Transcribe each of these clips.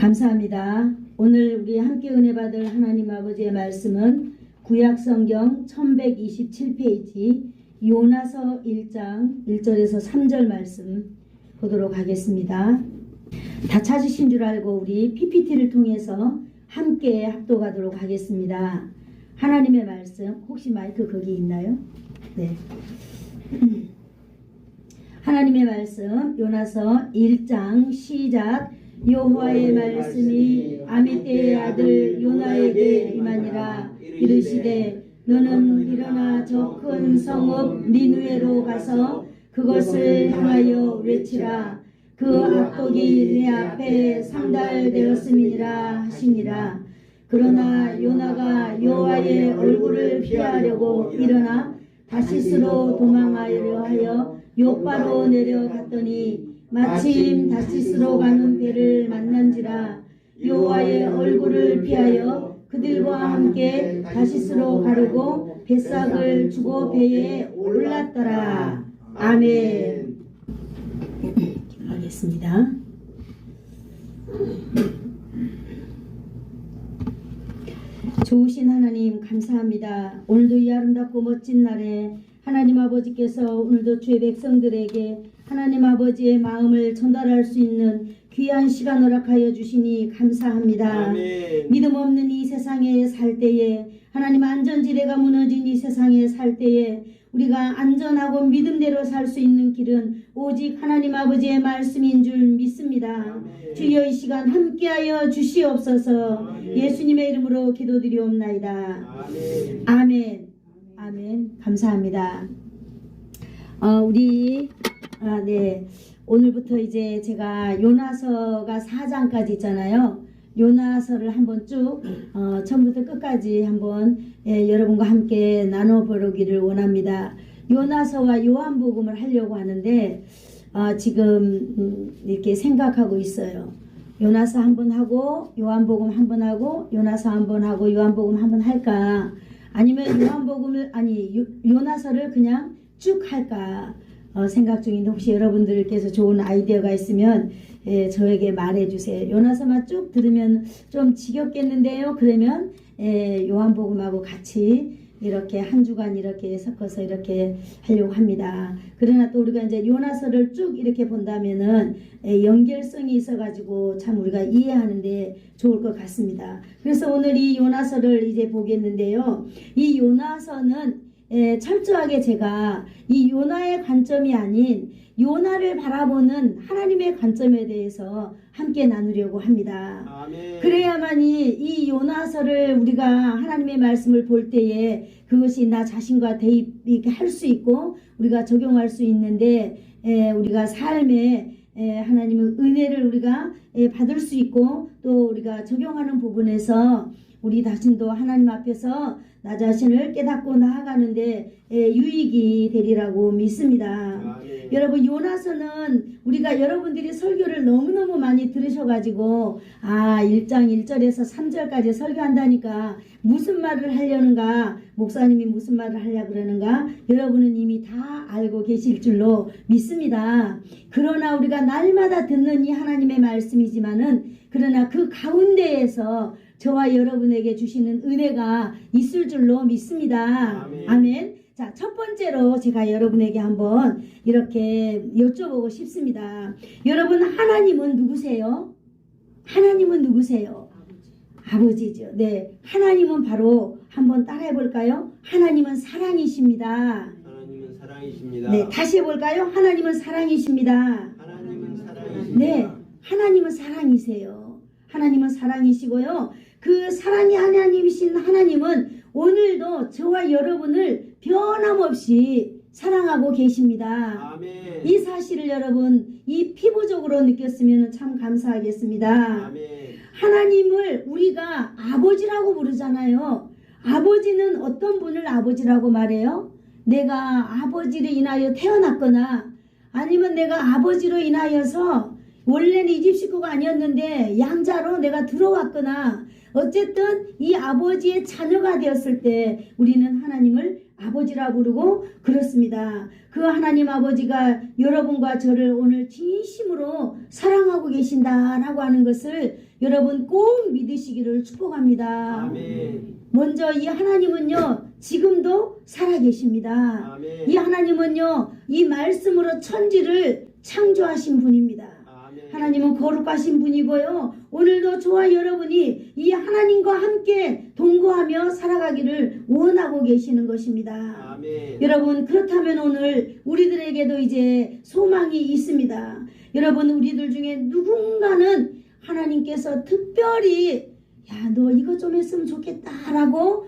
감사합니다. 오늘 우리 함께 은혜 받을 하나님 아버지의 말씀은 구약성경 1127페이지 요나서 1장 1절에서 3절 말씀 보도록 하겠습니다. 다 찾으신 줄 알고 우리 PPT를 통해서 함께 합독하도록 하겠습니다. 하나님의 말씀, 혹시 마이크 거기 있나요? 네. 하나님의 말씀 요나서 1장 시작. 여호와의 말씀이 아미떼의 아들 요나에게 임하니라. 이르시되 너는 일어나 저 큰 성읍 니느웨로 가서 그것을 향하여 외치라. 그 악독이 내 앞에 상달되었음이니라 하시니라. 그러나 요나가 여호와의 얼굴을 피하려고 일어나 다시스로 도망하려 하여 욥바로 내려갔더니 마침 다시스로 가는 배를 만난지라. 여호와의 얼굴을 피하여 그들과 함께 다시스로 가르고 뱃삭을 주고 배에 올랐더라. 아멘. 기도하겠습니다. 좋으신 하나님 감사합니다. 오늘도 이 아름답고 멋진 날에 하나님 아버지께서 오늘도 주의 백성들에게 하나님 아버지의 마음을 전달할 수 있는 귀한 시간 허락하여 주시니 감사합니다. 아멘. 믿음 없는 이 세상에 살 때에 하나님 안전지대가 무너진 이 세상에 살 때에 우리가 안전하고 믿음대로 살 수 있는 길은 오직 하나님 아버지의 말씀인 줄 믿습니다. 아멘. 주여 이 시간 함께하여 주시옵소서. 아멘. 예수님의 이름으로 기도드리옵나이다. 아멘. 아멘. 아멘. 감사합니다. 네. 오늘부터 이제 제가 요나서가 4장까지 있잖아요. 요나서를 한번 쭉 처음부터 끝까지 한번 여러분과 함께 나눠보기를 원합니다. 요나서와 요한복음을 하려고 하는데 지금 이렇게 생각하고 있어요. 요나서 한번 하고 요한복음 한번 하고 요나서 한번 하고 요한복음 한번 할까? 아니면 요나서를 그냥 쭉 할까? 생각 중인데 혹시 여러분들께서 좋은 아이디어가 있으면 저에게 말해주세요. 요나서만 쭉 들으면 좀 지겹겠는데요. 그러면 요한복음하고 같이 이렇게 한 주간 이렇게 섞어서 이렇게 하려고 합니다. 그러나 또 우리가 이제 요나서를 쭉 이렇게 본다면은 연결성이 있어가지고 참 우리가 이해하는데 좋을 것 같습니다. 그래서 오늘 이 요나서를 이제 보겠는데요. 이 요나서는 철저하게 제가 이 요나의 관점이 아닌 요나를 바라보는 하나님의 관점에 대해서 함께 나누려고 합니다. 아멘. 그래야만이 이 요나서를 우리가 하나님의 말씀을 볼 때에 그것이 나 자신과 대입할 수 있고 우리가 적용할 수 있는데 우리가 삶에 하나님의 은혜를 우리가 받을 수 있고 또 우리가 적용하는 부분에서 우리 자신도 하나님 앞에서 나 자신을 깨닫고 나아가는데 유익이 되리라고 믿습니다. 여러분 요나서는 우리가 여러분들이 설교를 너무너무 많이 들으셔가지고 1장 1절에서 3절까지 설교한다니까 무슨 말을 하려는가, 목사님이 무슨 말을 하려고 그러는가 여러분은 이미 다 알고 계실 줄로 믿습니다. 그러나 우리가 날마다 듣는 이 하나님의 말씀이지만은 그러나 그 가운데에서 저와 여러분에게 주시는 은혜가 있을 줄로 믿습니다. 아멘. 아멘. 자, 첫 번째로 제가 여러분에게 한번 이렇게 여쭤보고 싶습니다. 여러분, 하나님은 누구세요? 하나님은 누구세요? 아버지죠. 네. 하나님은 바로 한번 따라해 볼까요? 하나님은 사랑이십니다. 하나님은 사랑이십니다. 네. 다시 해볼까요? 하나님은 사랑이십니다. 하나님은 사랑이십니다. 네. 하나님은 사랑이세요. 하나님은 사랑이시고요. 그 사랑이 하나님이신 하나님은 오늘도 저와 여러분을 변함없이 사랑하고 계십니다. 아멘. 이 사실을 여러분 이 피부적으로 느꼈으면 참 감사하겠습니다. 아멘. 하나님을 우리가 아버지라고 부르잖아요. 아버지는 어떤 분을 아버지라고 말해요? 내가 아버지를 인하여 태어났거나 아니면 내가 아버지로 인하여서 원래는 이 집 식구가 아니었는데 양자로 내가 들어왔거나 어쨌든 이 아버지의 자녀가 되었을 때 우리는 하나님을 아버지라 부르고 그렇습니다. 그 하나님 아버지가 여러분과 저를 오늘 진심으로 사랑하고 계신다라고 하는 것을 여러분 꼭 믿으시기를 축복합니다. 아멘. 먼저 이 하나님은요 지금도 살아계십니다. 아멘. 이 하나님은요 이 말씀으로 천지를 창조하신 분입니다. 아멘. 하나님은 거룩하신 분이고요. 오늘도 저와 여러분이 이 하나님과 함께 동거하며 살아가기를 원하고 계시는 것입니다. 아멘. 여러분 그렇다면 오늘 우리들에게도 이제 소망이 있습니다. 여러분 우리들 중에 누군가는 하나님께서 특별히 야, 너 이거 좀 했으면 좋겠다라고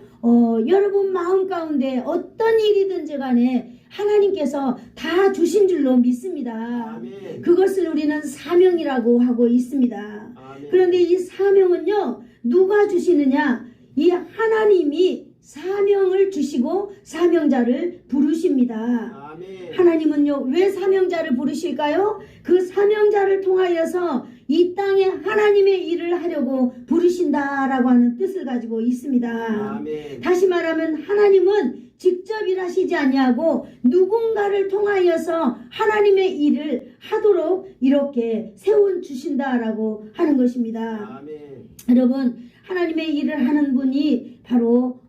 여러분 마음 가운데 어떤 일이든지 간에 하나님께서 다 주신 줄로 믿습니다. 아멘. 그것을 우리는 사명이라고 하고 있습니다. 아멘. 그런데 이 사명은요 누가 주시느냐? 이 하나님이 사명을 주시고 사명자를 부르십니다. 아멘. 하나님은요 왜 사명자를 부르실까요? 그 사명자를 통하여서 이 땅에 하나님의 일을 하려고 부르신다라고 하는 뜻을 가지고 있습니다. 아멘. 다시 말하면 하나님은 직접 일하시지 아니하고 누군가를 통하여서 하나님의 일을 하도록 이렇게 세워 주신다라고 하는 것입니다. 아멘. 여러분 하나님의 일을 하는 분이 바로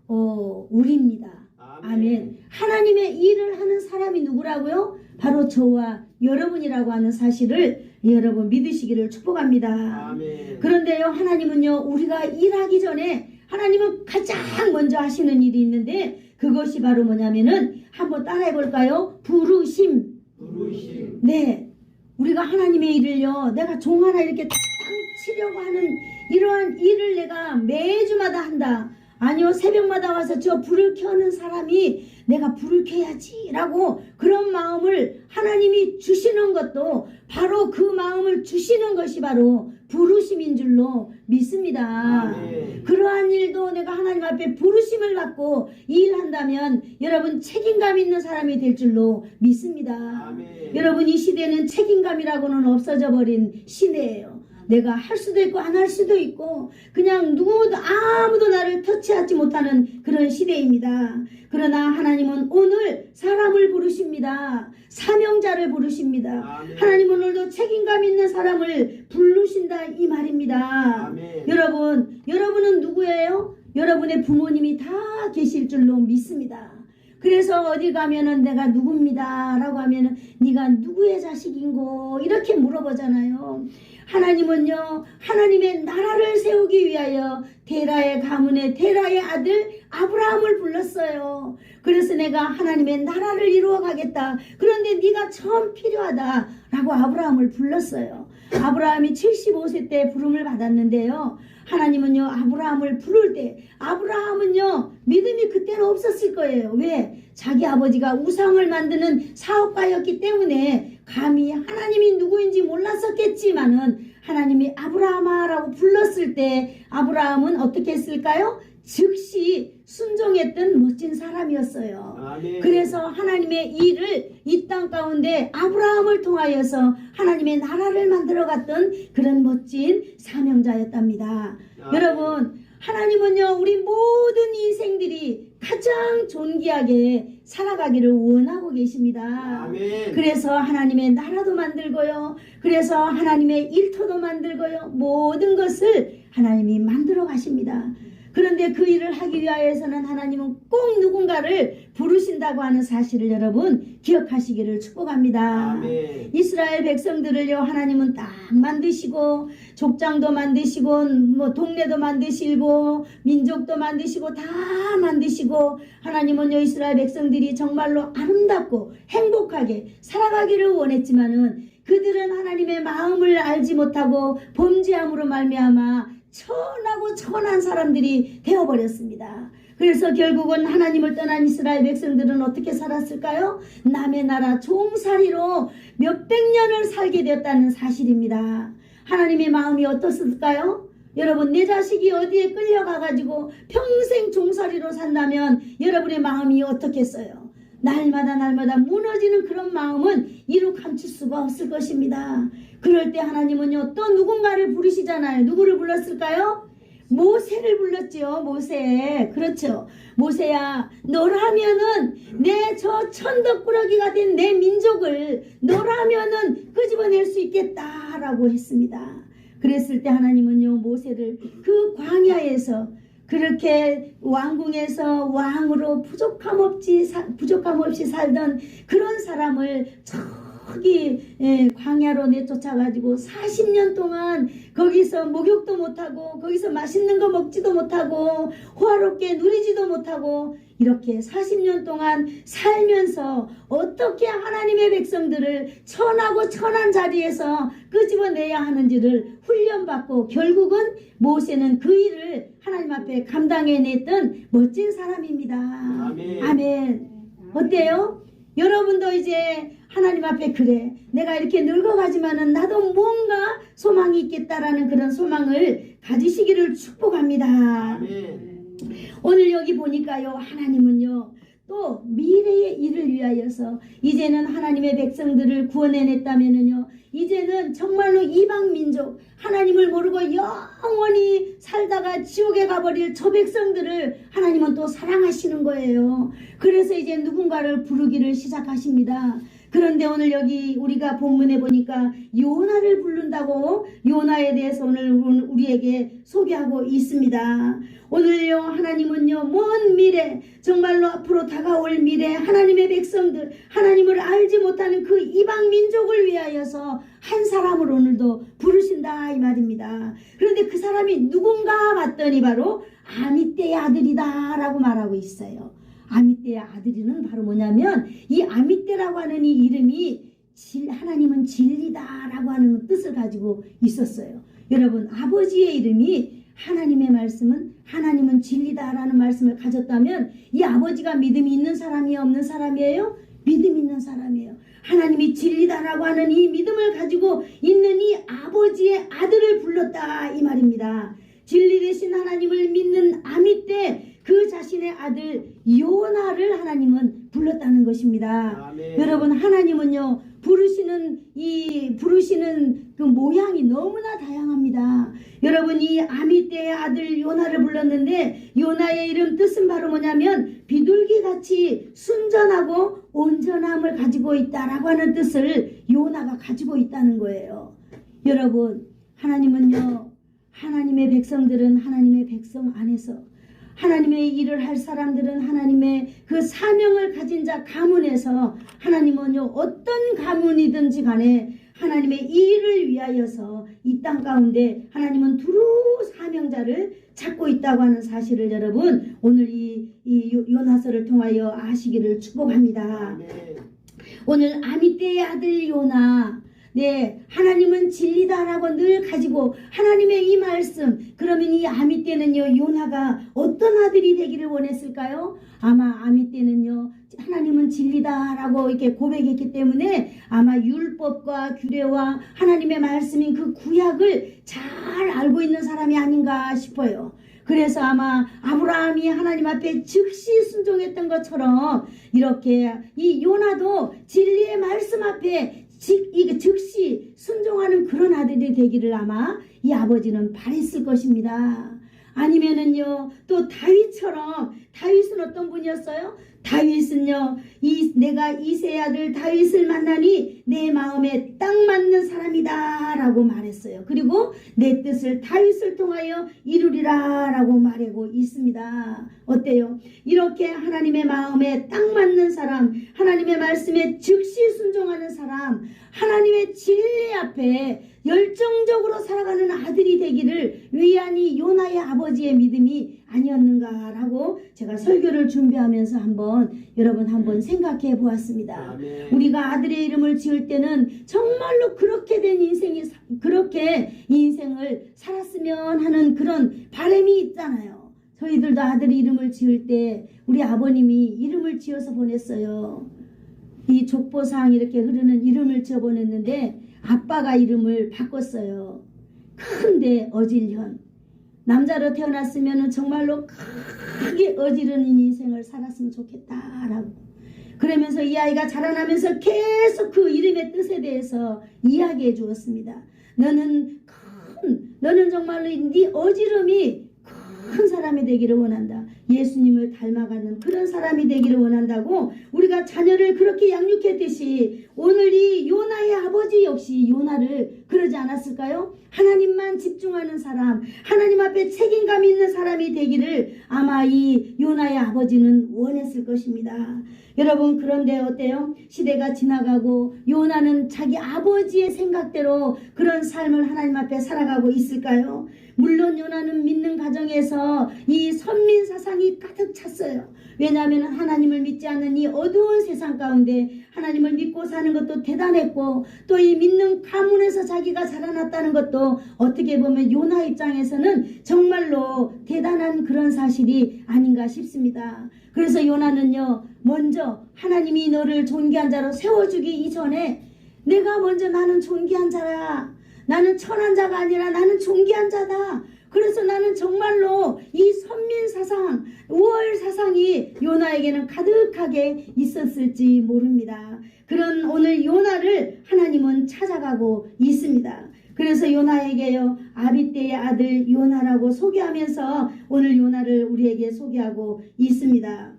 우리입니다. 아멘. 하나님의 일을 하는 사람이 누구라고요? 바로 저와 여러분이라고 하는 사실을 여러분 믿으시기를 축복합니다. 아멘. 그런데요 하나님은요 우리가 일하기 전에 하나님은 가장 먼저 하시는 일이 있는데 그것이 바로 뭐냐면은 한번 따라해 볼까요? 부르심. 부르심. 네, 우리가 하나님의 일을요 내가 종 하나 이렇게 딱 치려고 하는 이러한 일을 내가 매주마다 한다. 아니요 새벽마다 와서 저 불을 켜는 사람이 내가 불을 켜야지 라고 그런 마음을 하나님이 주시는 것도 바로 그 마음을 주시는 것이 바로 부르심인 줄로 믿습니다. 아멘. 그러한 일도 내가 하나님 앞에 부르심을 받고 일한다면 여러분 책임감 있는 사람이 될 줄로 믿습니다. 아멘. 여러분 이 시대는 책임감이라고는 없어져 버린 시대예요. 내가 할 수도 있고 안 할 수도 있고 그냥 누구도 아무도 나를 터치하지 못하는 그런 시대입니다. 그러나 하나님은 오늘 사람을 부르십니다. 사명자를 부르십니다. 아멘. 하나님 오늘도 책임감 있는 사람을 부르신다 이 말입니다. 아멘. 여러분은 누구예요? 여러분의 부모님이 다 계실 줄로 믿습니다. 그래서 어디 가면은 내가 누굽니다 라고 하면은 네가 누구의 자식인고 이렇게 물어보잖아요. 하나님은요 하나님의 나라를 세우기 위하여 데라의 가문의 데라의 아들 아브라함을 불렀어요. 그래서 내가 하나님의 나라를 이루어 가겠다. 그런데 네가 처음 필요하다 라고 아브라함을 불렀어요. 아브라함이 75세 때 부름을 받았는데요. 하나님은요 아브라함을 부를 때 아브라함은요 믿음이 그때는 없었을 거예요. 왜? 자기 아버지가 우상을 만드는 사업가였기 때문에 감히 하나님이 누구인지 몰랐었겠지만은 하나님이 아브라함아라고 불렀을 때 아브라함은 어떻게 했을까요? 즉시 순종했던 멋진 사람이었어요. 아멘. 그래서 하나님의 일을 이 땅 가운데 아브라함을 통하여서 하나님의 나라를 만들어갔던 그런 멋진 사명자였답니다. 여러분 하나님은요 우리 모든 인생들이 가장 존귀하게 살아가기를 원하고 계십니다. 아멘. 그래서 하나님의 나라도 만들고요. 그래서 하나님의 일터도 만들고요. 모든 것을 하나님이 만들어 가십니다. 그런데 그 일을 하기 위하여서는 하나님은 꼭 누군가를 부르신다고 하는 사실을 여러분 기억하시기를 축복합니다. 아멘. 이스라엘 백성들을요 하나님은 딱 만드시고 족장도 만드시고 뭐 동네도 만드시고 민족도 만드시고 다 만드시고 하나님은요 이스라엘 백성들이 정말로 아름답고 행복하게 살아가기를 원했지만은 그들은 하나님의 마음을 알지 못하고 범죄함으로 말미암아 천하고 천한 사람들이 되어버렸습니다. 그래서 결국은 하나님을 떠난 이스라엘 백성들은 어떻게 살았을까요? 남의 나라 종살이로 몇백 년을 살게 되었다는 사실입니다. 하나님의 마음이 어떻을까요? 여러분 내 자식이 어디에 끌려가가지고 평생 종살이로 산다면 여러분의 마음이 어떻겠어요? 날마다 무너지는 그런 마음은 이루 감출 수가 없을 것입니다. 그럴 때 하나님은요 또 누군가를 부르시잖아요. 누구를 불렀을까요? 모세를 불렀지요. 모세. 그렇죠. 모세야, 너라면은 내 저 천덕꾸러기가 된 내 민족을 너라면은 끄집어낼 수 있겠다라고 했습니다. 그랬을 때 하나님은요, 모세를 그 광야에서 그렇게 왕궁에서 왕으로 부족함 없이 살던 그런 사람을 저기 광야로 내쫓아가지고 40년 동안 거기서 목욕도 못하고 거기서 맛있는 거 먹지도 못하고 호화롭게 누리지도 못하고 이렇게 40년 동안 살면서 어떻게 하나님의 백성들을 천하고 천한 자리에서 끄집어내야 하는지를 훈련받고 결국은 모세는 그 일을 하나님 앞에 감당해냈던 멋진 사람입니다. 아멘. 아멘. 어때요? 여러분도 이제 하나님 앞에 그래, 내가 이렇게 늙어가지만은 나도 뭔가 소망이 있겠다라는 그런 소망을 가지시기를 축복합니다. 아멘. 오늘 여기 보니까요, 하나님은요 또 미래의 일을 위하여서 이제는 하나님의 백성들을 구원해냈다면은요, 이제는 정말로 이방 민족, 하나님을 모르고 영원히 살다가 지옥에 가버릴 저 백성들을 하나님은 또 사랑하시는 거예요. 그래서 이제 누군가를 부르기를 시작하십니다. 그런데 오늘 여기 우리가 본문에 보니까 요나를 부른다고, 요나에 대해서 오늘 우리에게 소개하고 있습니다. 오늘요, 하나님은요, 먼 미래, 정말로 앞으로 다가올 미래, 하나님의 백성들, 하나님을 알지 못하는 그 이방 민족을 위하여서 한 사람을 오늘도 부르신다 이 말입니다. 그런데 그 사람이 누군가 봤더니 바로 아미떼의 아들이다 라고 말하고 있어요. 아미떼의 아들이는 바로 뭐냐면, 이 아미떼라고 하는 이 이름이 하나님은 진리다라고 하는 뜻을 가지고 있었어요. 여러분, 아버지의 이름이 하나님의 말씀은 하나님은 진리다라는 말씀을 가졌다면 이 아버지가 믿음이 있는 사람이에요, 없는 사람이에요? 믿음 있는 사람이에요. 하나님이 진리다라고 하는 이 믿음을 가지고 있는 이 아버지의 아들을 불렀다 이 말입니다. 진리 되신 하나님을 믿는 아미떼, 그 자신의 아들 요나를 하나님은 불렀다는 것입니다. 아멘. 여러분, 하나님은요 부르시는 그 모양이 너무나 다양합니다. 여러분, 이 아미떼의 아들 요나를 불렀는데 요나의 이름 뜻은 바로 뭐냐면 비둘기같이 순전하고 온전함을 가지고 있다라고 하는 뜻을 요나가 가지고 있다는 거예요. 여러분, 하나님은요, 하나님의 백성들은 하나님의 백성 안에서, 하나님의 일을 할 사람들은 하나님의 그 사명을 가진 자 가문에서, 하나님은요 어떤 가문이든지 간에 하나님의 일을 위하여서 이 땅 가운데 하나님은 두루 사명자를 찾고 있다고 하는 사실을 여러분 오늘 이 요나서를 통하여 아시기를 축복합니다. 아멘. 오늘 아미떼의 아들 요나, 네, 하나님은 진리다라고 늘 가지고 하나님의 이 말씀, 그러면 이 아미떼는요, 요나가 어떤 아들이 되기를 원했을까요? 아마 아미떼는요, 하나님은 진리다라고 이렇게 고백했기 때문에 아마 율법과 규례와 하나님의 말씀인 그 구약을 잘 알고 있는 사람이 아닌가 싶어요. 그래서 아마 아브라함이 하나님 앞에 즉시 순종했던 것처럼 이렇게 이 요나도 진리의 말씀 앞에 즉시 순종하는 그런 아들이 되기를 아마 이 아버지는 바랬을 것입니다. 아니면은요, 또 다윗처럼, 다윗은 어떤 분이었어요? 다윗은요, 내가 이새의 아들 다윗을 만나니 내 마음에 딱 맞는 사람이다 라고 말했어요. 그리고 내 뜻을 다윗을 통하여 이루리라 라고 말하고 있습니다. 어때요? 이렇게 하나님의 마음에 딱 맞는 사람, 하나님의 말씀에 즉시 순종하는 사람, 하나님의 진리 앞에 열정적으로 살아가는 아들이 되기를 위한 이 요나의 아버지의 믿음이 아니었는가라고 제가 설교를 준비하면서 여러분 한번 생각해 보았습니다. 아멘. 우리가 아들의 이름을 지을 때는 정말로 그렇게 인생을 살았으면 하는 그런 바람이 있잖아요. 저희들도 아들 이름을 지을 때 우리 아버님이 이름을 지어서 보냈어요. 이 족보상 이렇게 흐르는 이름을 지어 보냈는데 아빠가 이름을 바꿨어요. 큰데 어질현. 남자로 태어났으면 정말로 크게 어지르는 인생을 살았으면 좋겠다라고. 그러면서 이 아이가 자라나면서 계속 그 이름의 뜻에 대해서 이야기해 주었습니다. 너는 정말로 네 어지름이 큰 사람이 되기를 원한다. 예수님을 닮아가는 그런 사람이 되기를 원한다고 우리가 자녀를 그렇게 양육했듯이 오늘 이 요나의 아버지 역시 요나를 그러지 않았을까요? 하나님만 집중하는 사람, 하나님 앞에 책임감 있는 사람이 되기를 아마 이 요나의 아버지는 원했을 것입니다. 여러분, 그런데 어때요? 시대가 지나가고 요나는 자기 아버지의 생각대로 그런 삶을 하나님 앞에 살아가고 있을까요? 물론 요나는 믿는 가정에서 이 선민 사상이 가득 찼어요. 왜냐하면 하나님을 믿지 않는 이 어두운 세상 가운데 하나님을 믿고 사는 것도 대단했고, 또 이 믿는 가문에서 자기가 자라났다는 것도 어떻게 보면 요나 입장에서는 정말로 대단한 그런 사실이 아닌가 싶습니다. 그래서 요나는요, 먼저 하나님이 너를 존귀한 자로 세워주기 이전에 내가 먼저 나는 존귀한 자라, 나는 천한 자가 아니라 나는 존귀한 자다. 그래서 나는 정말로 이 선민 사상, 우월 사상이 요나에게는 가득하게 있었을지 모릅니다. 그런 오늘 요나를 하나님은 찾아가고 있습니다. 그래서 요나에게요, 아비떼의 아들 요나라고 소개하면서 오늘 요나를 우리에게 소개하고 있습니다.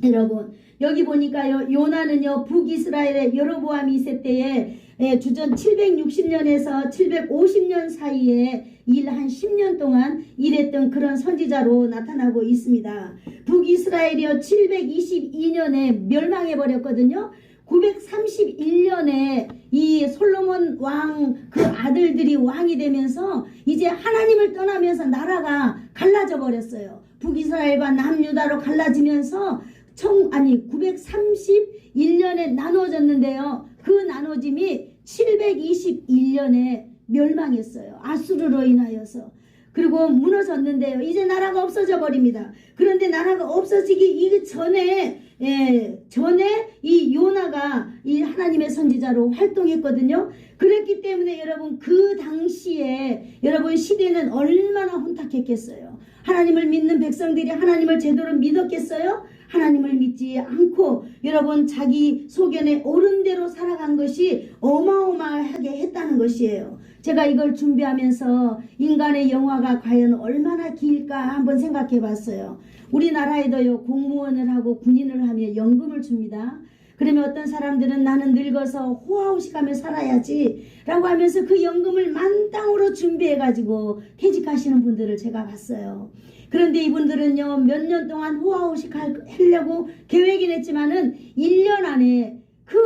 여러분, 여기 보니까요, 요나는요, 북이스라엘의 여로보암 2세 때에 주전 760년에서 750년 사이에 일 한 10년 동안 일했던 그런 선지자로 나타나고 있습니다. 북이스라엘이요, 722년에 멸망해버렸거든요. 931년에 이 솔로몬 왕 그 아들들이 왕이 되면서 이제 하나님을 떠나면서 나라가 갈라져 버렸어요. 북이스라엘과 남유다로 갈라지면서 931년에 나눠졌는데요. 그 나눠짐이 721년에 멸망했어요. 아수르로 인하여서. 그리고 무너졌는데요. 이제 나라가 없어져 버립니다. 그런데 나라가 없어지기 전에 이 요나가 이 하나님의 선지자로 활동했거든요. 그랬기 때문에 여러분, 그 당시에 여러분 시대는 얼마나 혼탁했겠어요. 하나님을 믿는 백성들이 하나님을 제대로 믿었겠어요? 하나님을 믿지 않고 여러분 자기 소견에 옳은 대로 살아간 것이 어마어마하게 했다는 것이에요. 제가 이걸 준비하면서 인간의 영화가 과연 얼마나 길까 한번 생각해 봤어요. 우리나라에도요, 공무원을 하고 군인을 하면 연금을 줍니다. 그러면 어떤 사람들은 나는 늙어서 호화호식하며 살아야지 라고 하면서 그 연금을 만땅으로 준비해 가지고 퇴직하시는 분들을 제가 봤어요. 그런데 이분들은요, 몇 년 동안 호화호식 하려고 계획이 냈지만은 1년 안에 그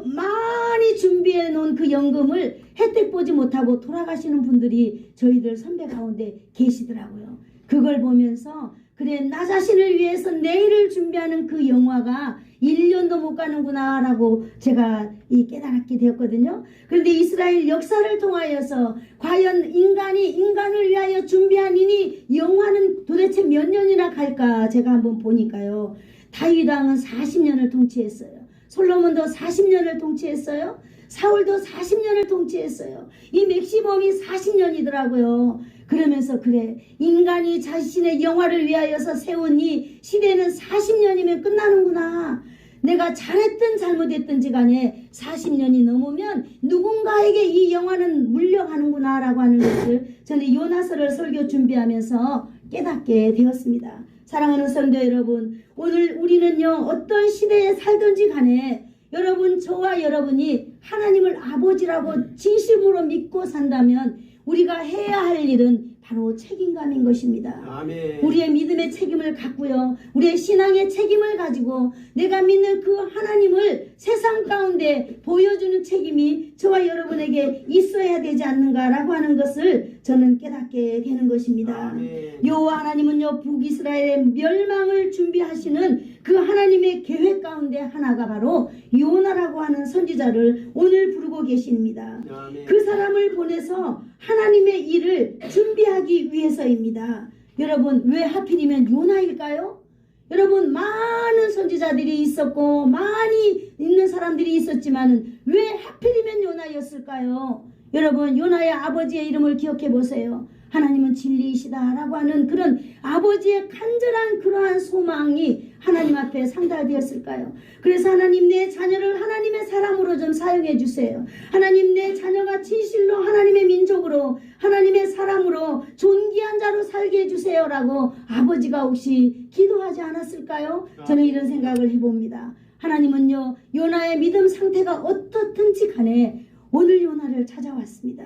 많이 준비해 놓은 그 연금을 혜택 보지 못하고 돌아가시는 분들이 저희들 선배 가운데 계시더라고요. 그걸 보면서 그래, 나 자신을 위해서 내일을 준비하는 그 영화가 1년도 못 가는구나 라고 제가 깨달았게 되었거든요. 그런데 이스라엘 역사를 통하여서 과연 인간이 인간을 위하여 준비한 이 영화는 도대체 몇 년이나 갈까 제가 한번 보니까요, 다윗 왕은 40년을 통치했어요. 솔로몬도 40년을 통치했어요. 사울도 40년을 통치했어요. 이 맥시멈이 40년이더라고요. 그러면서 그래, 인간이 자신의 영화를 위하여서 세운 이 시대는 40년이면 끝나는구나. 내가 잘했든 잘못했든지 간에 40년이 넘으면 누군가에게 이 영화는 물려가는구나 라고 하는 것을 저는 요나서를 설교 준비하면서 깨닫게 되었습니다. 사랑하는 성도 여러분, 오늘 우리는요, 어떤 시대에 살든지 간에 여러분, 저와 여러분이 하나님을 아버지라고 진심으로 믿고 산다면 우리가 해야 할 일은 바로 책임감인 것입니다. 아멘. 우리의 믿음의 책임을 갖고요, 우리의 신앙의 책임을 가지고 내가 믿는 그 하나님을 세상 가운데 보여주는 책임이 저와 여러분에게 있어야 되지 않는가라고 하는 것을 저는 깨닫게 되는 것입니다. 아멘. 여호와 하나님은요, 북이스라엘의 멸망을 준비하시는 그 하나님의 계획 가운데 하나가 바로 요나라고 하는 선지자를 오늘 부르고 계십니다. 아멘. 그 사람을 보내서 하나님의 일을 준비하기 위해서입니다. 여러분, 왜 하필이면 요나일까요? 여러분, 많은 선지자들이 있었고 많이 있는 사람들이 있었지만 왜 하필이면 요나였을까요? 여러분, 요나의 아버지의 이름을 기억해 보세요. 하나님은 진리이시다 라고 하는 그런 아버지의 간절한 그러한 소망이 하나님 앞에 상달되었을까요? 그래서 하나님, 내 자녀를 하나님의 사람으로 좀 사용해 주세요. 하나님, 내 자녀가 진실로 하나님의 민족으로 하나님의 사람으로 존귀한 자로 요나로 살게 해주세요라고 아버지가 혹시 기도하지 않았을까요? 저는 이런 생각을 해봅니다. 하나님은요, 요나의 믿음 상태가 어떻든지 간에 오늘 요나를 찾아왔습니다.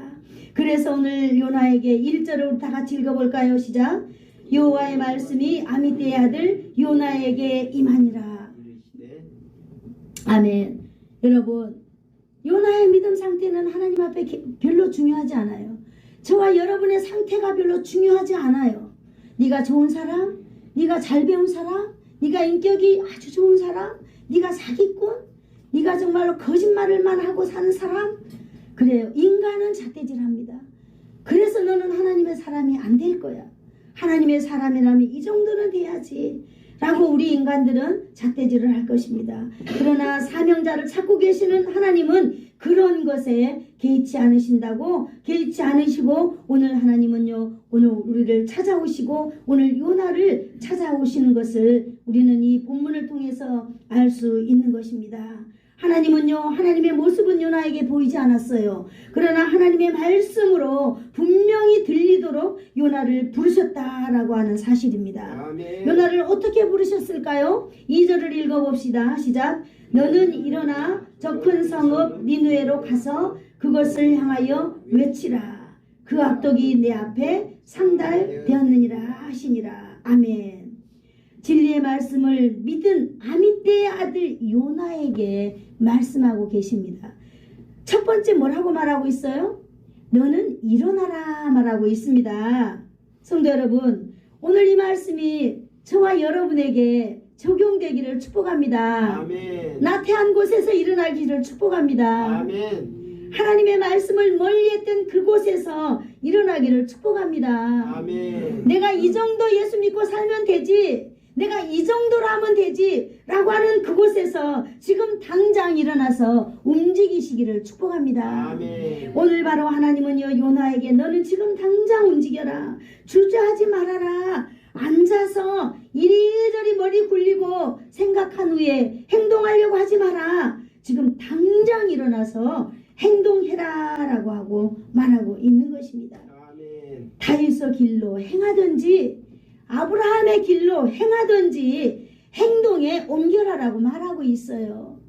그래서 오늘 요나에게 1절을 다 같이 읽어볼까요? 시작. 여호와의 말씀이 아미떼의 아들 요나에게 임하니라. 아멘. 여러분, 요나의 믿음 상태는 하나님 앞에 별로 중요하지 않아요. 저와 여러분의 상태가 별로 중요하지 않아요. 네가 좋은 사람, 네가 잘 배운 사람, 네가 인격이 아주 좋은 사람, 네가 사기꾼, 네가 정말로 거짓말을만 하고 사는 사람, 그래요. 인간은 잣대질합니다. 그래서 너는 하나님의 사람이 안 될 거야. 하나님의 사람이라면 이 정도는 돼야지 라고 우리 인간들은 잣대질을 할 것입니다. 그러나 사명자를 찾고 계시는 하나님은 그런 것에 개의치 않으시고 오늘 하나님은요, 오늘 우리를 찾아오시고 오늘 요나를 찾아오시는 것을 우리는 이 본문을 통해서 알 수 있는 것입니다. 하나님은요, 하나님의 모습은 요나에게 보이지 않았어요. 그러나 하나님의 말씀으로 분명히 들리도록 요나를 부르셨다라고 하는 사실입니다. 아멘. 요나를 어떻게 부르셨을까요? 2절을 읽어봅시다. 시작. 너는 일어나 저 큰 성읍 니느웨로 가서 그것을 향하여 외치라. 그 악독이 내 앞에 상달되었느니라 하시니라. 아멘. 진리의 말씀을 믿은 아미떼의 아들 요나에게 말씀하고 계십니다. 첫 번째 뭐라고 말하고 있어요? 너는 일어나라 말하고 있습니다. 성도 여러분, 오늘 이 말씀이 저와 여러분에게 적용되기를 축복합니다. 아멘. 나태한 곳에서 일어나기를 축복합니다. 아멘. 하나님의 말씀을 멀리했던 그곳에서 일어나기를 축복합니다. 아멘. 내가 이 정도 예수 믿고 살면 되지, 내가 이 정도로 하면 되지 라고 하는 그곳에서 지금 당장 일어나서 움직이시기를 축복합니다. 아멘. 오늘 바로 하나님은요, 요나에게 너는 지금 당장 움직여라. 주저하지 말아라. 앉아서 이리저리 머리 굴리고 생각한 후에 행동하려고 하지 마라. 지금 당장 일어나서 행동해라 라고 하고 말하고 있는 것입니다. 아멘. 다윗의 길로 행하든지 아브라함의 길로 행하든지 행동에 옮겨라라고 말하고 있어요.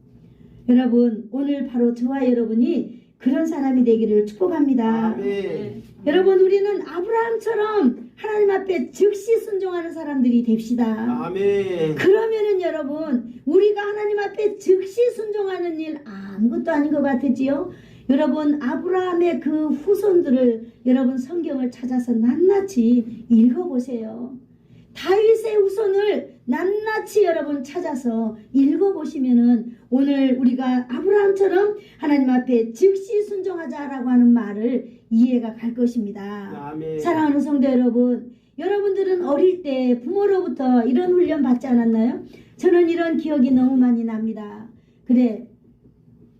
여러분, 오늘 바로 저와 여러분이 그런 사람이 되기를 축복합니다. 아멘. 여러분, 우리는 아브라함처럼 하나님 앞에 즉시 순종하는 사람들이 됩시다. 아멘. 그러면은 여러분, 우리가 하나님 앞에 즉시 순종하는 일 아무것도 아닌 것 같으지요? 여러분, 아브라함의 그 후손들을 여러분 성경을 찾아서 낱낱이 읽어보세요. 다윗의 후손을 낱낱이 여러분 찾아서 읽어보시면은 오늘 우리가 아브라함처럼 하나님 앞에 즉시 순종하자라고 하는 말을 이해가 갈 것입니다. 아멘. 사랑하는 성도 여러분, 여러분들은 어릴 때 부모로부터 이런 훈련 받지 않았나요? 저는 이런 기억이 너무 많이 납니다. 그래,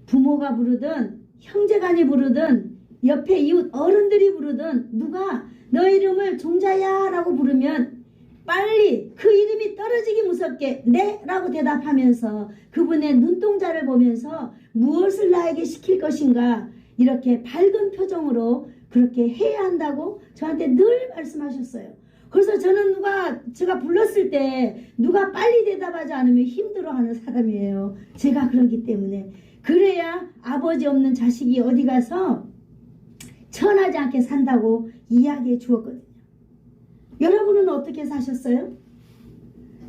부모가 부르든 형제간이 부르든 옆에 이웃 어른들이 부르든 누가 너 이름을 종자야 라고 부르면 빨리 그 이름이 떨어지기 무섭게 네 라고 대답하면서 그분의 눈동자를 보면서 무엇을 나에게 시킬 것인가 이렇게 밝은 표정으로 그렇게 해야 한다고 저한테 늘 말씀하셨어요. 그래서 저는 제가 불렀을 때 누가 빨리 대답하지 않으면 힘들어하는 사람이에요. 제가 그러기 때문에. 그래야 아버지 없는 자식이 어디 가서 천하지 않게 산다고 이야기해 주었거든요. 여러분은 어떻게 사셨어요?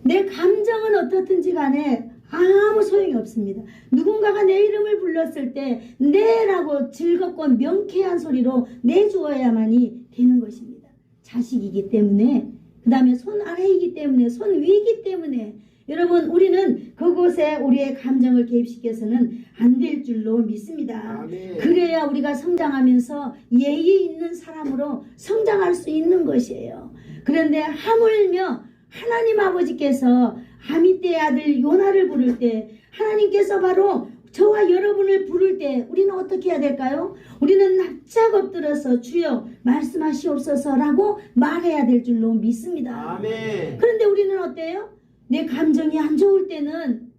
내 감정은 어떻든지 간에 아무 소용이 없습니다. 누군가가 내 이름을 불렀을 때 네라고 즐겁고 명쾌한 소리로 내주어야만이 되는 것입니다. 자식이기 때문에, 그 다음에 손 아래이기 때문에, 손 위이기 때문에 여러분, 우리는 그곳에 우리의 감정을 개입시켜서는 안 될 줄로 믿습니다. 아멘. 그래야 우리가 성장하면서 예의 있는 사람으로 성장할 수 있는 것이에요. 그런데 하물며 하나님 아버지께서 아미떼의 아들 요나를 부를 때, 하나님께서 바로 저와 여러분을 부를 때 우리는 어떻게 해야 될까요? 우리는 납작 엎드려서 주여 말씀하시옵소서라고 말해야 될 줄로 믿습니다. 아멘. 그런데 우리는 어때요? 내 감정이 안 좋을 때는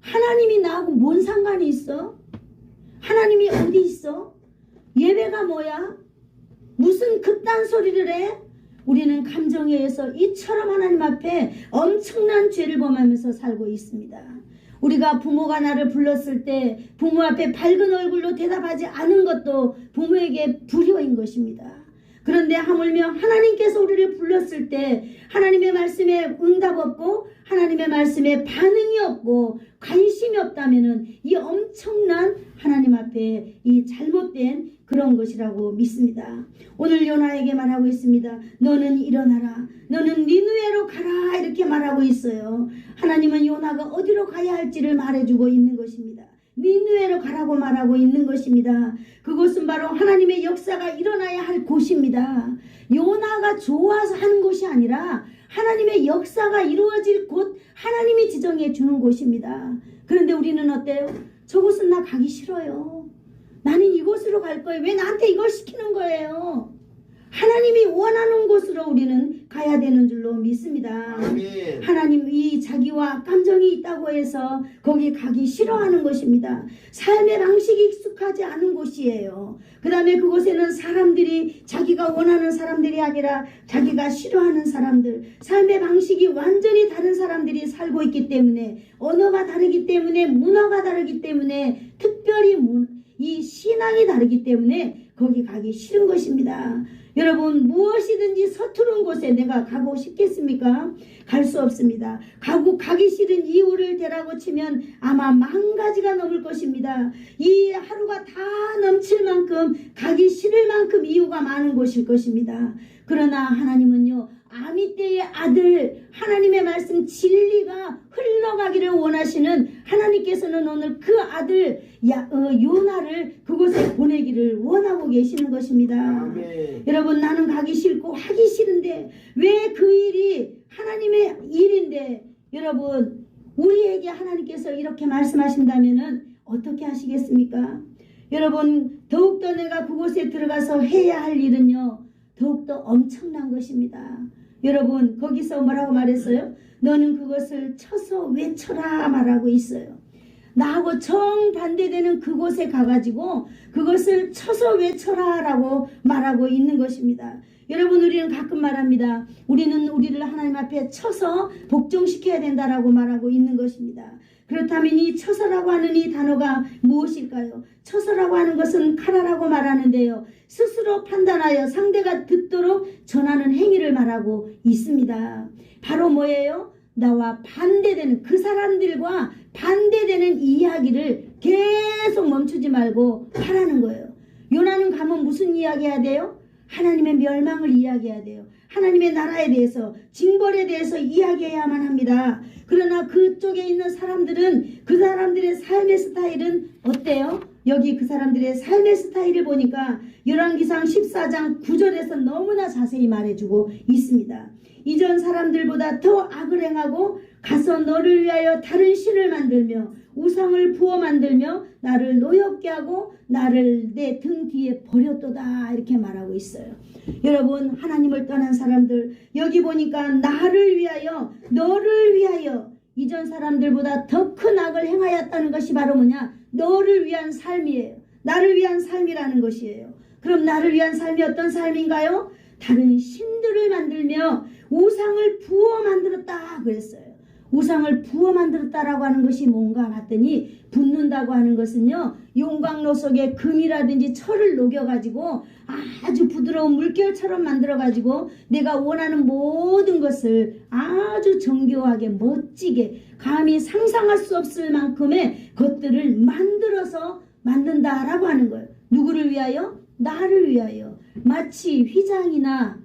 하나님이 나하고 뭔 상관이 있어? 하나님이 어디 있어? 예배가 뭐야? 무슨 그딴 소리를 해? 우리는 감정에 의해서 이처럼 하나님 앞에 엄청난 죄를 범하면서 살고 있습니다. 우리가 부모가 나를 불렀을 때 부모 앞에 밝은 얼굴로 대답하지 않은 것도 부모에게 불효인 것입니다. 그런데 하물며 하나님께서 우리를 불렀을 때 하나님의 말씀에 응답 없고 하나님의 말씀에 반응이 없고 관심이 없다면 이 엄청난 하나님 앞에 이 잘못된 그런 것이라고 믿습니다. 오늘 요나에게 말하고 있습니다. 너는 일어나라. 너는 니느웨로 가라. 이렇게 말하고 있어요. 하나님은 요나가 어디로 가야 할지를 말해주고 있는 것입니다. 니느웨로 가라고 말하고 있는 것입니다. 그곳은 바로 하나님의 역사가 일어나야 할 곳입니다. 요나가 좋아서 하는 곳이 아니라 하나님의 역사가 이루어질 곳, 하나님이 지정해 주는 곳입니다. 그런데 우리는 어때요? 저곳은 나 가기 싫어요. 나는 이곳으로 갈 거예요. 왜 나한테 이걸 시키는 거예요? 하나님이 원하는 곳으로 우리는 가야 되는 줄로 믿습니다. 아멘. 하나님이 자기와 감정이 있다고 해서 거기 가기 싫어하는 것입니다. 삶의 방식이 익숙하지 않은 곳이에요. 그 다음에 그곳에는 사람들이 자기가 원하는 사람들이 아니라 자기가 싫어하는 사람들, 삶의 방식이 완전히 다른 사람들이 살고 있기 때문에, 언어가 다르기 때문에, 문화가 다르기 때문에, 특별히 이 신앙이 다르기 때문에 거기 가기 싫은 것입니다. 여러분, 무엇이든지 서투른 곳에 내가 가고 싶겠습니까? 갈 수 없습니다. 가기 싫은 이유를 대라고 치면 아마 10,000가지가 넘을 것입니다. 이 하루가 다 넘칠 만큼, 가기 싫을 만큼 이유가 많은 곳일 것입니다. 그러나 하나님은요, 아미떼의 아들, 하나님의 말씀 진리가 흘러가기를 원하시는 하나님께서는 오늘 그 아들 요나를 그곳에 보내기를 원하고 계시는 것입니다. 아멘. 여러분, 나는 가기 싫고 하기 싫은데 왜 그 일이 하나님의 일인데, 여러분, 우리에게 하나님께서 이렇게 말씀하신다면 어떻게 하시겠습니까? 여러분, 더욱더 내가 그곳에 들어가서 해야 할 일은요, 더욱더 엄청난 것입니다. 여러분, 거기서 뭐라고 말했어요? 너는 그것을 쳐서 외쳐라 말하고 있어요. 나하고 정반대되는 그곳에 가가지고 그것을 쳐서 외쳐라 라고 말하고 있는 것입니다. 여러분, 우리는 가끔 말합니다. 우리는 우리를 하나님 앞에 쳐서 복종시켜야 된다라고 말하고 있는 것입니다. 그렇다면 이 처서라고 하는 이 단어가 무엇일까요? 처서라고 하는 것은 카라라고 말하는데요, 스스로 판단하여 상대가 듣도록 전하는 행위를 말하고 있습니다. 바로 뭐예요? 나와 반대되는, 그 사람들과 반대되는 이야기를 계속 멈추지 말고 하라는 거예요. 요나는 가면 무슨 이야기 해야 돼요? 하나님의 멸망을 이야기해야 돼요. 하나님의 나라에 대해서, 징벌에 대해서 이야기해야만 합니다. 그러나 그쪽에 있는 사람들은, 그 사람들의 삶의 스타일은 어때요? 여기 그 사람들의 삶의 스타일을 보니까 열왕기상 14장 9절에서 너무나 자세히 말해주고 있습니다. 이전 사람들보다 더 악을 행하고 가서 너를 위하여 다른 신을 만들며 우상을 부어 만들며 나를 노엽게 하고 나를 내 등 뒤에 버렸도다, 이렇게 말하고 있어요. 여러분, 하나님을 떠난 사람들, 여기 보니까 나를 위하여, 너를 위하여, 이전 사람들보다 더 큰 악을 행하였다는 것이 바로 뭐냐? 너를 위한 삶이에요. 나를 위한 삶이라는 것이에요. 그럼 나를 위한 삶이 어떤 삶인가요? 다른 신들을 만들며 우상을 부어 만들었다 그랬어요. 우상을 부어 만들었다라고 하는 것이 뭔가 봤더니, 붓는다고 하는 것은요, 용광로 속에 금이라든지 철을 녹여가지고 아주 부드러운 물결처럼 만들어가지고 내가 원하는 모든 것을 아주 정교하게 멋지게 감히 상상할 수 없을 만큼의 것들을 만들어서 만든다라고 하는 거예요. 누구를 위하여? 나를 위하여. 마치 휘장이나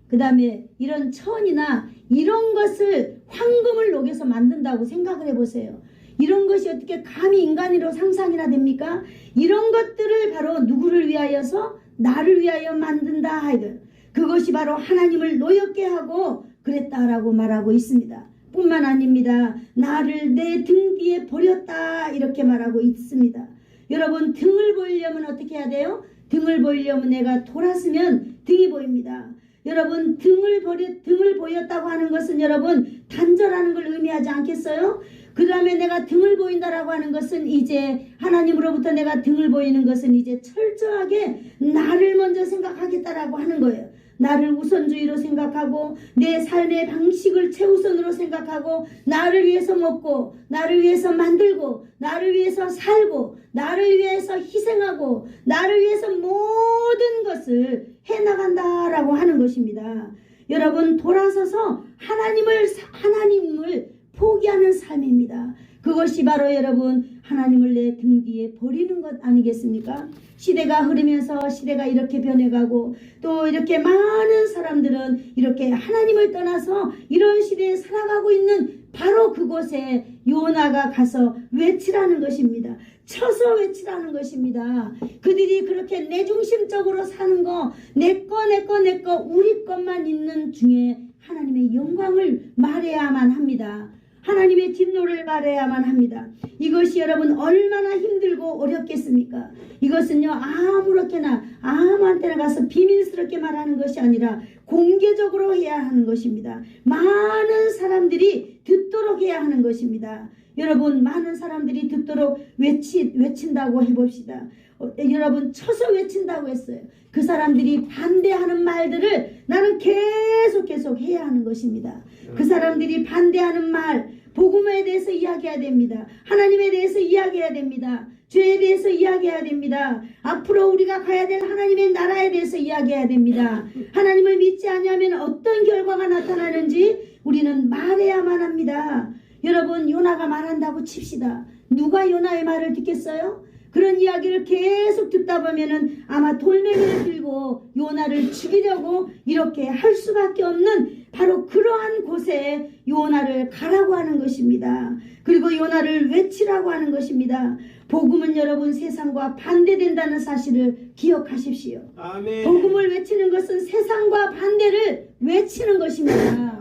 그 다음에 이런 천이나 이런 것을 황금을 녹여서 만든다고 생각을 해보세요. 이런 것이 어떻게 감히 인간으로 상상이나 됩니까? 이런 것들을 바로 누구를 위하여서? 나를 위하여 만든다. 그것이 바로 하나님을 노엽게 하고 그랬다라고 말하고 있습니다. 뿐만 아닙니다. 나를 내 등 뒤에 버렸다, 이렇게 말하고 있습니다. 여러분, 등을 보이려면 어떻게 해야 돼요? 등을 보이려면 내가 돌았으면 등이 보입니다. 여러분, 등을 보였다고 하는 것은 여러분 단절하는 걸 의미하지 않겠어요? 그 다음에 내가 등을 보인다라고 하는 것은, 이제 하나님으로부터 내가 등을 보이는 것은 이제 철저하게 나를 먼저 생각하겠다라고 하는 거예요. 나를 우선주의로 생각하고 내 삶의 방식을 최우선으로 생각하고 나를 위해서 먹고 나를 위해서 만들고 나를 위해서 살고 나를 위해서 희생하고 나를 위해서 모든 것을 해나간다라고 하는 것입니다. 여러분, 돌아서서 하나님을 포기하는 삶입니다. 그것이 바로 여러분, 하나님을 내 등 뒤에 버리는 것 아니겠습니까? 시대가 흐르면서 시대가 이렇게 변해가고 또 이렇게 많은 사람들은 이렇게 하나님을 떠나서 이런 시대에 살아가고 있는 바로 그곳에 요나가 가서 외치라는 것입니다. 쳐서 외치라는 것입니다. 그들이 그렇게 내중심적으로 사는 거, 내 거 우리 것만 있는 중에 하나님의 영광을 말해야만 합니다. 하나님의 진노를 말해야만 합니다. 이것이 여러분 얼마나 힘들고 어렵겠습니까? 이것은요, 아무렇게나 아무한테나 가서 비밀스럽게 말하는 것이 아니라 공개적으로 해야 하는 것입니다. 많은 사람들이 듣도록 해야 하는 것입니다. 여러분, 많은 사람들이 듣도록 외친다고 해봅시다. 여러분, 쳐서 외친다고 했어요. 그 사람들이 반대하는 말들을 나는 계속 해야 하는 것입니다. 그 사람들이 반대하는 말, 복음에 대해서 이야기해야 됩니다. 하나님에 대해서 이야기해야 됩니다. 죄에 대해서 이야기해야 됩니다. 앞으로 우리가 가야 될 하나님의 나라에 대해서 이야기해야 됩니다. 하나님을 믿지 않으면 어떤 결과가 나타나는지 우리는 말해야만 합니다. 여러분, 요나가 말한다고 칩시다. 누가 요나의 말을 듣겠어요? 그런 이야기를 계속 듣다 보면은 아마 돌멩이를 들고 요나를 죽이려고 이렇게 할 수밖에 없는 바로 그러한 곳에 요나를 가라고 하는 것입니다. 그리고 요나를 외치라고 하는 것입니다. 복음은 여러분 세상과 반대된다는 사실을 기억하십시오. 아멘. 복음을 외치는 것은 세상과 반대를 외치는 것입니다.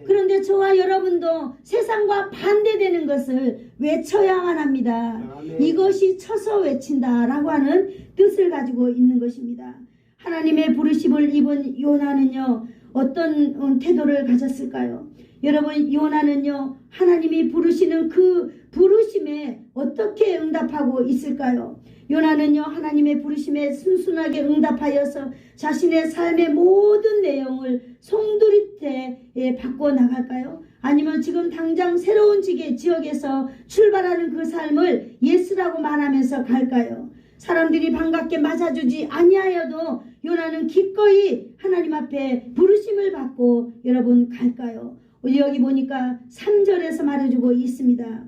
그런데 저와 여러분도 세상과 반대되는 것을 외쳐야만 합니다. 아멘. 이것이 쳐서 외친다라고 하는 뜻을 가지고 있는 것입니다. 하나님의 부르심을 입은 요나는요, 어떤 태도를 가졌을까요? 여러분, 요나는요, 하나님이 부르시는 그 부르심에 어떻게 응답하고 있을까요? 요나는요, 하나님의 부르심에 순순하게 응답하여서 자신의 삶의 모든 내용을 송두리째 바꿔 나갈까요? 아니면 지금 당장 새로운 지역에서 출발하는 그 삶을 예스라고 말하면서 갈까요? 사람들이 반갑게 맞아주지 아니하여도 요나는 기꺼이 하나님 앞에 부르심을 받고 여러분 갈까요? 여기 보니까 3절에서 말해주고 있습니다.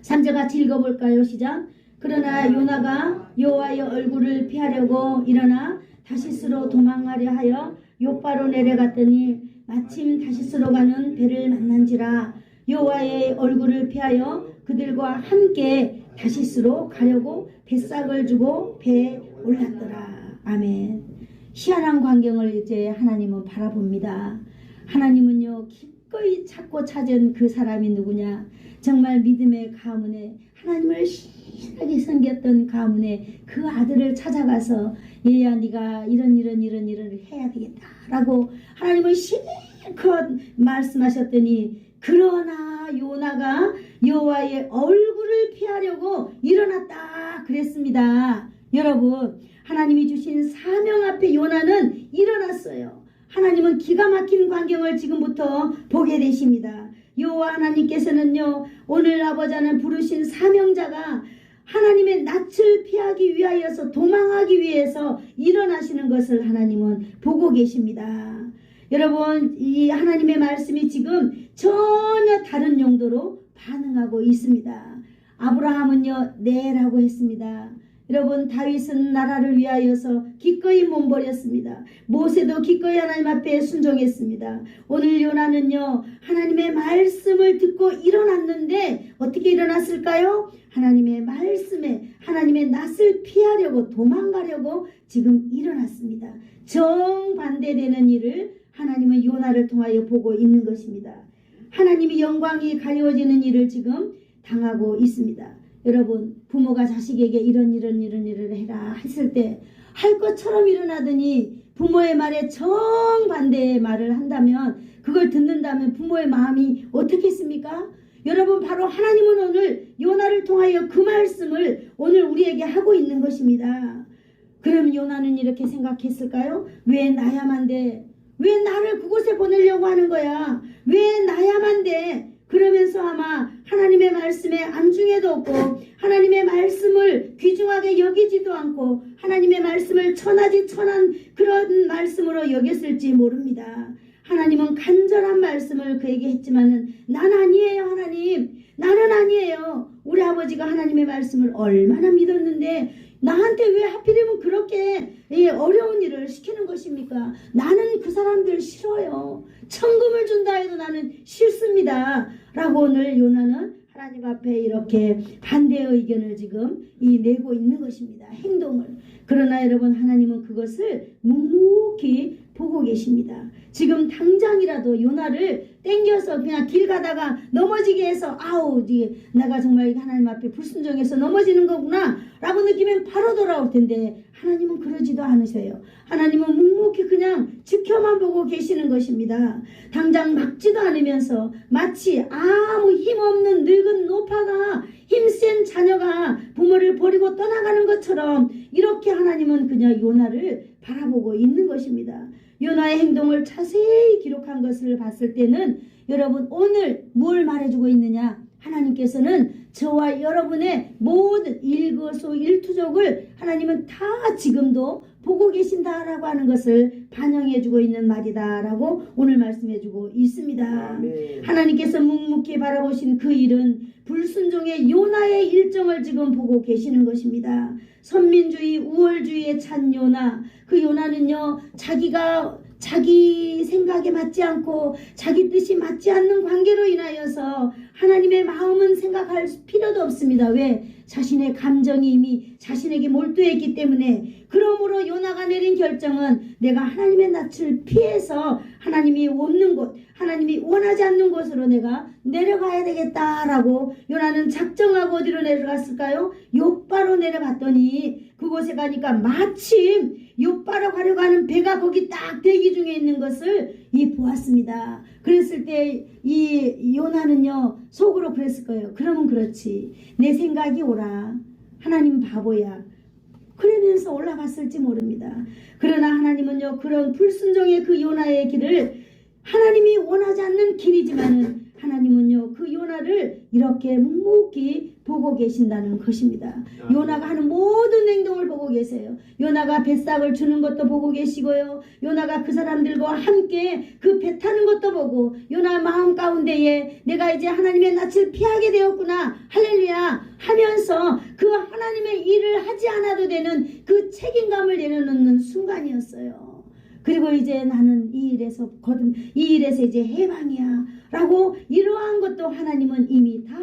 3절 같이 읽어볼까요? 시작. 그러나 요나가 여호와의 얼굴을 피하려고 일어나 다시스로 도망하려 하여 욥바로 내려갔더니 마침 다시스로 가는 배를 만난지라. 여호와의 얼굴을 피하여 그들과 함께 다시스로 가려고 뱃삭을 주고 배에 올랐더라. 아멘. 희한한 광경을 이제 하나님은 바라봅니다. 하나님은요, 기꺼이 찾고 찾은 그 사람이 누구냐? 정말 믿음의 가문에 하나님을 신하게 섬겼던 가문에 그 아들을 찾아가서 얘야, 네가 이런 일을 해야 되겠다라고 하나님은 실컷 말씀하셨더니, 그러나 요나가 여호와의 얼굴을 피하려고 일어났다 그랬습니다. 여러분, 하나님이 주신 사명 앞에 요나는 일어났어요. 하나님은 기가 막힌 광경을 지금부터 보게 되십니다. 여호와 하나님께서는요, 오늘 아버지는 부르신 사명자가 하나님의 낯을 피하기 위하여서 도망하기 위해서 일어나시는 것을 하나님은 보고 계십니다. 여러분, 이 하나님의 말씀이 지금 전혀 다른 용도로 반응하고 있습니다. 아브라함은요, 네라고 했습니다. 여러분, 다윗은 나라를 위하여서 기꺼이 몸버렸습니다. 모세도 기꺼이 하나님 앞에 순종했습니다. 오늘 요나는요, 하나님의 말씀을 듣고 일어났는데 어떻게 일어났을까요? 하나님의 말씀에, 하나님의 낯을 피하려고 도망가려고 지금 일어났습니다. 정반대되는 일을 하나님은 요나를 통하여 보고 있는 것입니다. 하나님이 영광이 가려워지는 일을 지금 당하고 있습니다. 여러분, 부모가 자식에게 이런 일을 해라 했을 때 할 것처럼 일어나더니 부모의 말에 정반대의 말을 한다면, 그걸 듣는다면 부모의 마음이 어떻겠습니까? 여러분, 바로 하나님은 오늘 요나를 통하여 그 말씀을 오늘 우리에게 하고 있는 것입니다. 그럼 요나는 이렇게 생각했을까요? 왜 나야만 돼? 왜 나를 그곳에 보내려고 하는 거야? 왜 나야만 돼? 그러면서 아마 하나님의 말씀에 안중에도 없고 하나님의 말씀을 귀중하게 여기지도 않고 하나님의 말씀을 천하지 천한 그런 말씀으로 여겼을지 모릅니다. 하나님은 간절한 말씀을 그에게 했지만은 난 아니에요. 하나님, 나는 아니에요. 우리 아버지가 하나님의 말씀을 얼마나 믿었는데 나한테 왜 하필이면 그렇게 어려운 일을 시키는 것입니까? 나는 그 사람들 싫어요. 천금을 준다 해도 나는 싫습니다. 라고 오늘 요나는 하나님 앞에 이렇게 반대의 의견을 지금 내고 있는 것입니다. 행동을. 그러나 여러분, 하나님은 그것을 묵묵히 보고 계십니다. 지금 당장이라도 요나를 땡겨서 그냥 길 가다가 넘어지게 해서 아우 내가 정말 하나님 앞에 불순종해서 넘어지는 거구나 라고 느끼면 바로 돌아올 텐데 하나님은 그러지도 않으세요. 하나님은 묵묵히 그냥 지켜만 보고 계시는 것입니다. 당장 막지도 않으면서 마치 아무 힘없는 늙은 노파가 힘센 자녀가 부모를 버리고 떠나가는 것처럼 이렇게 하나님은 그냥 요나를 바라보고 있는 것입니다. 요나의 행동을 자세히 기록한 것을 봤을 때는 여러분 오늘 뭘 말해주고 있느냐? 하나님께서는 저와 여러분의 모든 일거수일투족을 하나님은 다 지금도 보고 계신다라고 하는 것을 반영해주고 있는 말이다라고 오늘 말씀해주고 있습니다. 아멘. 하나님께서 묵묵히 바라보신 그 일은 불순종의 요나의 일정을 지금 보고 계시는 것입니다. 선민주의, 우월주의에 찬 요나, 그 요나는요 자기 생각에 맞지 않고 자기 뜻이 맞지 않는 관계로 인하여서 하나님의 마음은 생각할 필요도 없습니다. 왜? 자신의 감정이 이미 자신에게 몰두했기 때문에. 그러므로 요나가 내린 결정은 내가 하나님의 낯을 피해서 하나님이 없는 곳, 하나님이 원하지 않는 곳으로 내가 내려가야 되겠다라고 요나는 작정하고 어디로 내려갔을까요? 욥바로 내려갔더니 그곳에 가니까 마침 욥바로 가려고 하는 배가 거기 딱 대기 중에 있는 것을 보았습니다. 그랬을 때 이 요나는요 속으로 그랬을 거예요. 그러면 그렇지, 내 생각이 오라, 하나님 바보야, 그러면서 올라갔을지 모릅니다. 그러나 하나님은요 그런 불순종의 그 요나의 길을 하나님이 원하지 않는 길이지만은 하나님은요 그 요나를 이렇게 묵묵히 보고 계신다는 것입니다. 요나가 하는 모든 행동을 보고 계세요. 요나가 뱃삭을 주는 것도 보고 계시고요, 요나가 그 사람들과 함께 그 배 타는 것도 보고, 요나 마음 가운데에 내가 이제 하나님의 낯을 피하게 되었구나 할렐루야 하면서 그 하나님의 일을 하지 않아도 되는 그 책임감을 내려놓는 순간이었어요. 그리고 이제 나는 이 일에서 이제 해방이야 라고 이러한 것도 하나님은 이미 다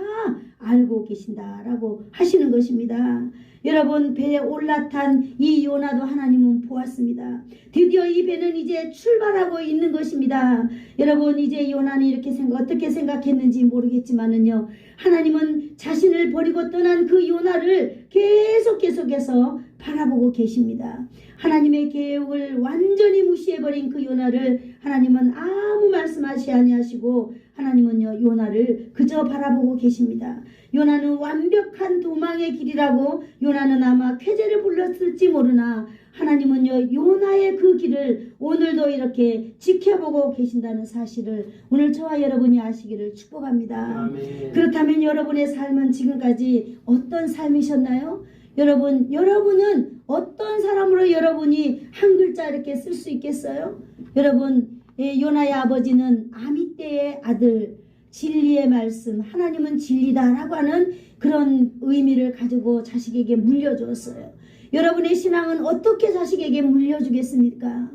알고 계신다라고 하시는 것입니다. 여러분, 배에 올라탄 이 요나도 하나님은 보았습니다. 드디어 이 배는 이제 출발하고 있는 것입니다. 여러분, 이제 요나는 이렇게 어떻게 생각했는지 모르겠지만은요, 하나님은 자신을 버리고 떠난 그 요나를 계속해서 바라보고 계십니다. 하나님의 계획을 완전히 무시해버린 그 요나를 하나님은 아무 말씀하시 아니하시고 하나님은요 요나를 그저 바라보고 계십니다. 요나는 완벽한 도망의 길이라고 요나는 아마 쾌재를 불렀을지 모르나 하나님은요 요나의 그 길을 오늘도 이렇게 지켜보고 계신다는 사실을 오늘 저와 여러분이 아시기를 축복합니다. 아멘. 그렇다면 여러분의 삶은 지금까지 어떤 삶이셨나요? 여러분은 어떤 사람으로 여러분이 한 글자 이렇게 쓸 수 있겠어요? 여러분, 요나의 아버지는 아미떼의 아들, 진리의 말씀, 하나님은 진리다라고 하는 그런 의미를 가지고 자식에게 물려주었어요. 여러분의 신앙은 어떻게 자식에게 물려주겠습니까?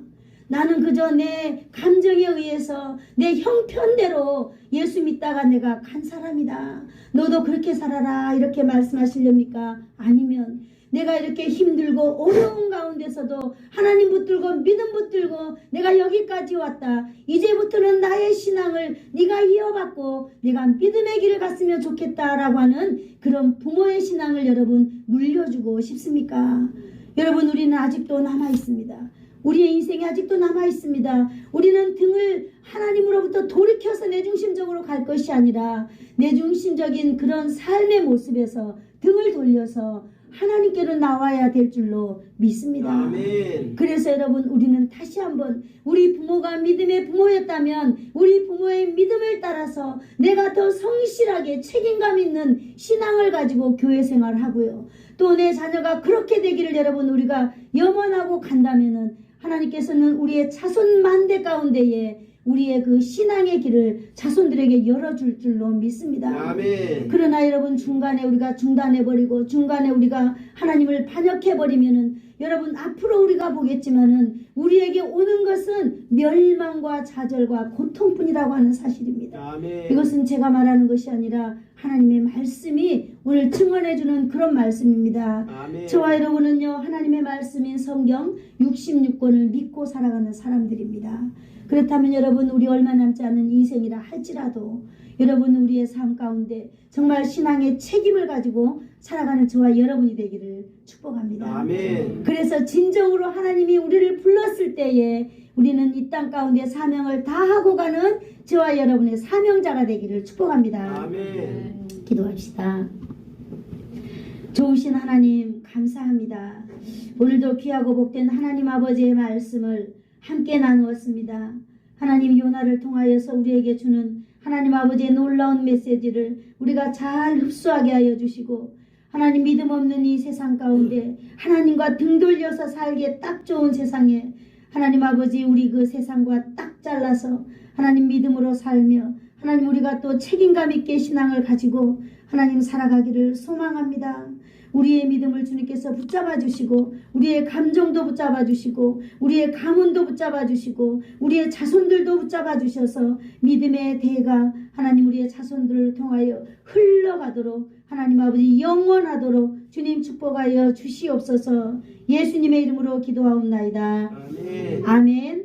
나는 그저 내 감정에 의해서 내 형편대로 예수 믿다가 내가 간 사람이다, 너도 그렇게 살아라 이렇게 말씀하시렵니까? 아니면 내가 이렇게 힘들고 어려운 가운데서도 하나님 붙들고 믿음 붙들고 내가 여기까지 왔다, 이제부터는 나의 신앙을 네가 이어받고 내가 믿음의 길을 갔으면 좋겠다라고 하는 그런 부모의 신앙을 여러분 물려주고 싶습니까? 여러분, 우리는 아직도 남아있습니다. 우리의 인생이 아직도 남아있습니다. 우리는 등을 하나님으로부터 돌이켜서 내중심적으로 갈 것이 아니라 내중심적인 그런 삶의 모습에서 등을 돌려서 하나님께로 나와야 될 줄로 믿습니다. 아멘. 그래서 여러분 우리는 다시 한번 우리 부모가 믿음의 부모였다면 우리 부모의 믿음을 따라서 내가 더 성실하게 책임감 있는 신앙을 가지고 교회 생활을 하고요. 또 내 자녀가 그렇게 되기를 여러분 우리가 염원하고 간다면은 하나님께서는 우리의 자손 만대 가운데에 우리의 그 신앙의 길을 자손들에게 열어줄 줄로 믿습니다. 아멘. 그러나 여러분 중간에 우리가 중단해버리고 중간에 우리가 하나님을 반역해버리면은 여러분 앞으로 우리가 보겠지만은 우리에게 오는 것은 멸망과 좌절과 고통뿐이라고 하는 사실입니다. 아멘. 이것은 제가 말하는 것이 아니라 하나님의 말씀이 오늘 증언해주는 그런 말씀입니다. 아멘. 저와 여러분은요 하나님의 말씀인 성경 66권을 믿고 살아가는 사람들입니다. 그렇다면 여러분 우리 얼마 남지 않은 인생이라 할지라도 여러분 우리의 삶 가운데 정말 신앙의 책임을 가지고 살아가는 저와 여러분이 되기를 축복합니다. 아멘. 그래서 진정으로 하나님이 우리를 불렀을 때에 우리는 이 땅 가운데 사명을 다하고 가는 저와 여러분의 사명자가 되기를 축복합니다. 아멘. 기도합시다. 좋으신 하나님 감사합니다. 오늘도 귀하고 복된 하나님 아버지의 말씀을 함께 나누었습니다. 하나님 요나를 통하여서 우리에게 주는 하나님 아버지의 놀라운 메시지를 우리가 잘 흡수하게 하여 주시고 하나님 믿음 없는 이 세상 가운데 하나님과 등 돌려서 살기에 딱 좋은 세상에 하나님 아버지 우리 그 세상과 딱 잘라서 하나님 믿음으로 살며 하나님 우리가 또 책임감 있게 신앙을 가지고 하나님 살아가기를 소망합니다. 우리의 믿음을 주님께서 붙잡아 주시고 우리의 감정도 붙잡아 주시고 우리의 가문도 붙잡아 주시고 우리의 자손들도 붙잡아 주셔서 믿음의 대가 하나님 우리의 자손들을 통하여 흘러가도록 하나님 아버지 영원하도록 주님 축복하여 주시옵소서. 예수님의 이름으로 기도하옵나이다. 아멘. 아멘.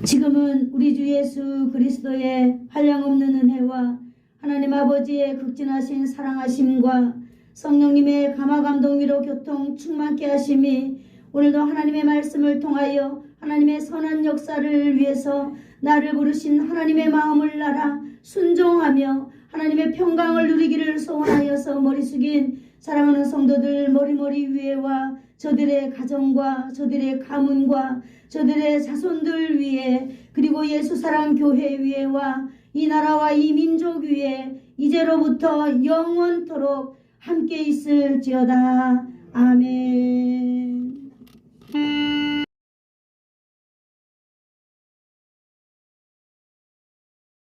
지금은 우리 주 예수 그리스도의 한량없는 은혜와 하나님 아버지의 극진하신 사랑하심과 성령님의 감화감동 위로 교통 충만케 하심이 오늘도 하나님의 말씀을 통하여 하나님의 선한 역사를 위해서 나를 부르신 하나님의 마음을 알아 순종하며 하나님의 평강을 누리기를 소원하여서 머리 숙인 사랑하는 성도들 머리머리 위에와 저들의 가정과 저들의 가문과 저들의 자손들 위에 그리고 예수사랑 교회 위에와 이 나라와 이 민족 위에 이제로부터 영원토록 함께 있을지어다. 아멘.